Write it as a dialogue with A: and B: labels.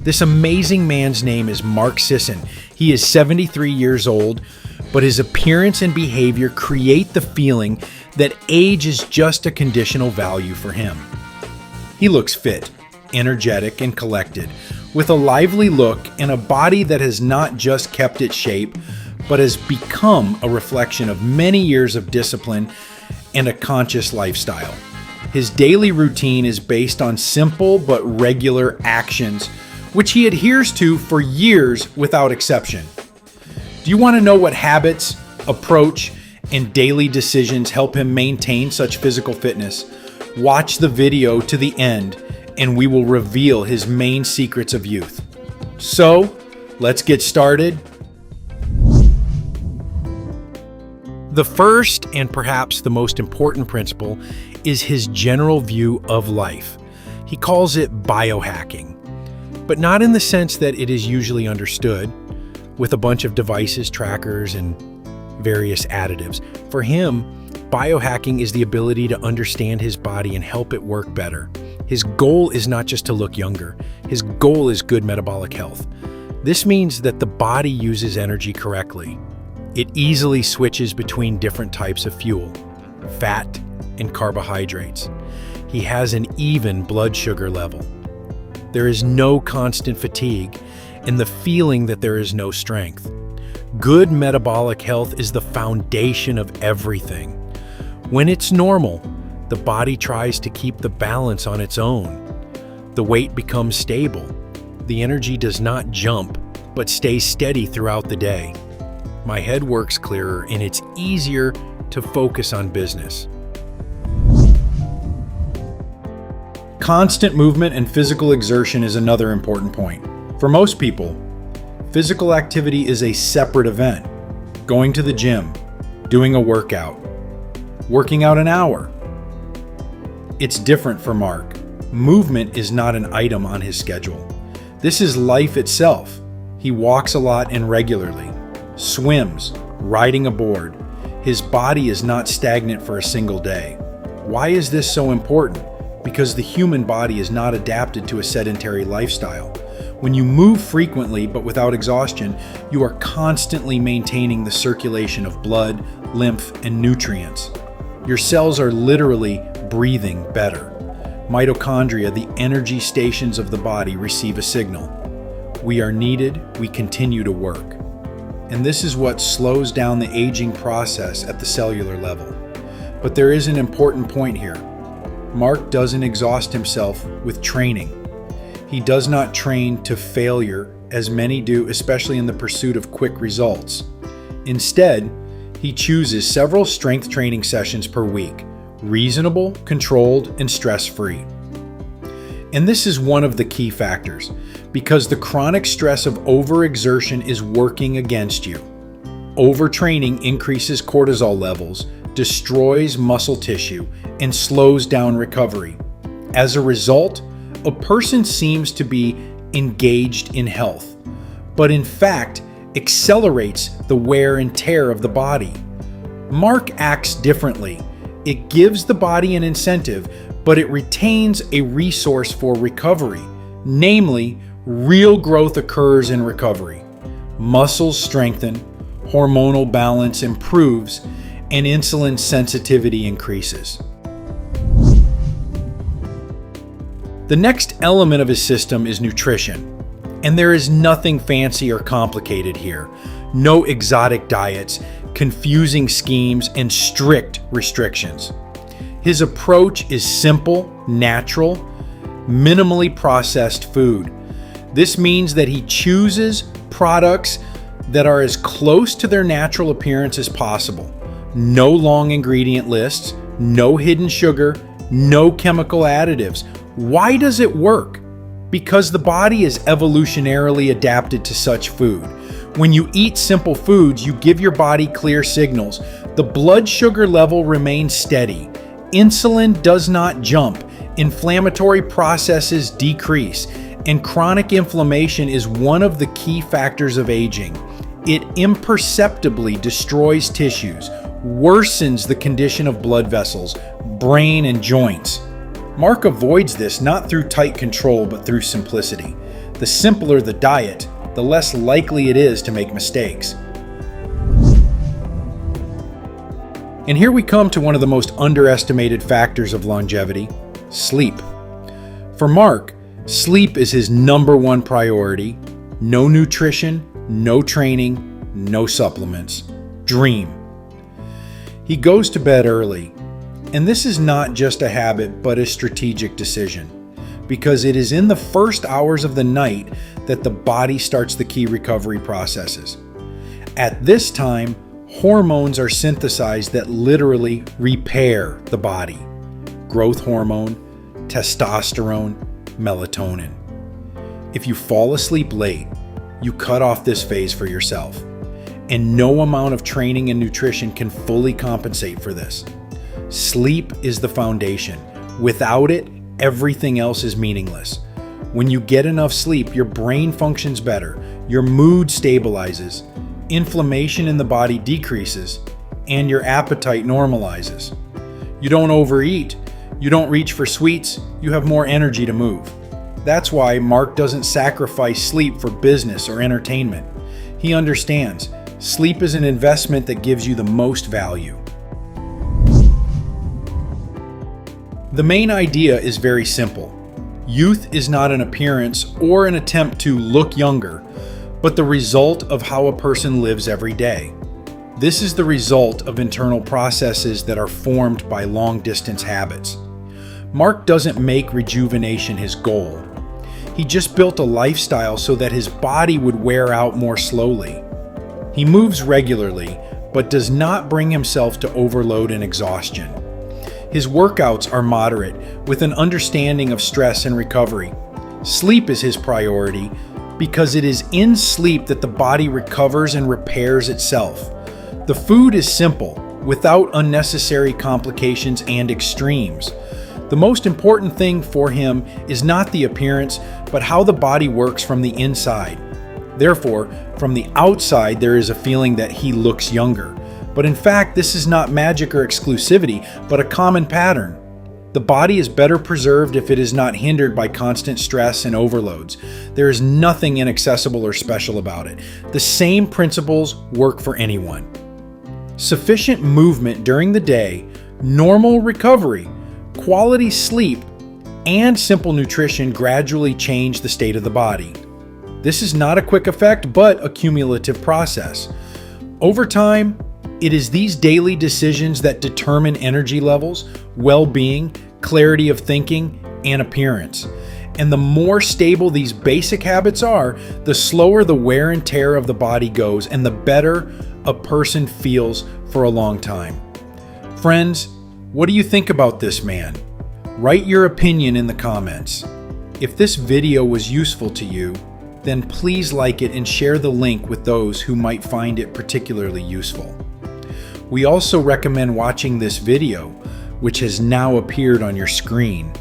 A: This amazing man's name is Mark Sisson. He is 73 years old, but his appearance and behavior create the feeling that age is just a conditional value for him. He looks fit, energetic, and collected, with a lively look and a body that has not just kept its shape, but has become a reflection of many years of discipline and a conscious lifestyle. His daily routine is based on simple but regular actions, which he adheres to for years without exception. Do you want to know what habits, approach, and daily decisions help him maintain such physical fitness? Watch the video to the end, and we will reveal his main secrets of youth. So, let's get started. The first and perhaps the most important principle is his general view of life. He calls it biohacking, but not in the sense that it is usually understood, with a bunch of devices, trackers, and various additives. For him, biohacking is the ability to understand his body and help it work better. His goal is not just to look younger. His goal is good metabolic health. This means that the body uses energy correctly. It easily switches between different types of fuel, fat and carbohydrates. He has an even blood sugar level. There is no constant fatigue and the feeling that there is no strength. Good metabolic health is the foundation of everything. When it's normal, the body tries to keep the balance on its own. The weight becomes stable. The energy does not jump, but stays steady throughout the day. My head works clearer and it's easier to focus on business. Constant movement and physical exertion is another important point. For most people, physical activity is a separate event. Going to the gym, doing a workout, working out an hour. It's different for Mark. Movement is not an item on his schedule. This is life itself. He walks a lot and regularly, swims, riding a board. His body is not stagnant for a single day. Why is this so important? Because the human body is not adapted to a sedentary lifestyle. When you move frequently but without exhaustion, you are constantly maintaining the circulation of blood, lymph, and nutrients. Your cells are literally breathing better. Mitochondria, the energy stations of the body, receive a signal. We are needed, we continue to work. And this is what slows down the aging process at the cellular level. But there is an important point here. Mark doesn't exhaust himself with training. He does not train to failure, as many do, especially in the pursuit of quick results. Instead, he chooses several strength training sessions per week, reasonable, controlled, and stress-free. And this is one of the key factors, because the chronic stress of overexertion is working against you. Overtraining increases cortisol levels, destroys muscle tissue, and slows down recovery. As a result, a person seems to be engaged in health, but in fact accelerates the wear and tear of the body. Mark acts differently. It gives the body an incentive, but it retains a resource for recovery. Namely, real growth occurs in recovery. Muscles strengthen, hormonal balance improves, and insulin sensitivity increases. The next element of his system is nutrition, and there is nothing fancy or complicated here. No exotic diets, confusing schemes, and strict restrictions. His approach is simple, natural, minimally processed food. This means that he chooses products that are as close to their natural appearance as possible. No long ingredient lists, no hidden sugar, no chemical additives. Why does it work? Because the body is evolutionarily adapted to such food. When you eat simple foods, you give your body clear signals. The blood sugar level remains steady. Insulin does not jump. Inflammatory processes decrease. And chronic inflammation is one of the key factors of aging. It imperceptibly destroys tissues, worsens the condition of blood vessels, brain, and joints. Mark avoids this not through tight control but through simplicity. The simpler the diet, the less likely it is to make mistakes. And here we come to one of the most underestimated factors of longevity: sleep. For Mark, sleep is his number one priority. No nutrition, no training, no supplements. Dream. He goes to bed early, and this is not just a habit but a strategic decision, because it is in the first hours of the night that the body starts the key recovery processes. At this time, hormones are synthesized that literally repair the body: growth hormone, testosterone, melatonin. If you fall asleep late, you cut off this phase for yourself, and no amount of training and nutrition can fully compensate for this. Sleep is the foundation. Without it, everything else is meaningless. When you get enough sleep, your brain functions better, your mood stabilizes, inflammation in the body decreases, and your appetite normalizes. You don't overeat, you don't reach for sweets, you have more energy to move. That's why Mark doesn't sacrifice sleep for business or entertainment. He understands sleep is an investment that gives you the most value. The main idea is very simple. Youth is not an appearance or an attempt to look younger, but the result of how a person lives every day. This is the result of internal processes that are formed by long-distance habits. Mark doesn't make rejuvenation his goal. He just built a lifestyle so that his body would wear out more slowly. He moves regularly, but does not bring himself to overload and exhaustion. His workouts are moderate, with an understanding of stress and recovery. Sleep is his priority, because it is in sleep that the body recovers and repairs itself. The food is simple, without unnecessary complications and extremes. The most important thing for him is not the appearance, but how the body works from the inside. Therefore, from the outside, there is a feeling that he looks younger. But in fact, this is not magic or exclusivity, but a common pattern. The body is better preserved if it is not hindered by constant stress and overloads. There is nothing inaccessible or special about it. The same principles work for anyone. Sufficient movement during the day, normal recovery, quality sleep, and simple nutrition gradually change the state of the body. This is not a quick effect, but a cumulative process. Over time, it is these daily decisions that determine energy levels, well-being, clarity of thinking, and appearance. And the more stable these basic habits are, the slower the wear and tear of the body goes, and the better a person feels for a long time. Friends, what do you think about this man? Write your opinion in the comments. If this video was useful to you, then please like it and share the link with those who might find it particularly useful. We also recommend watching this video, which has now appeared on your screen.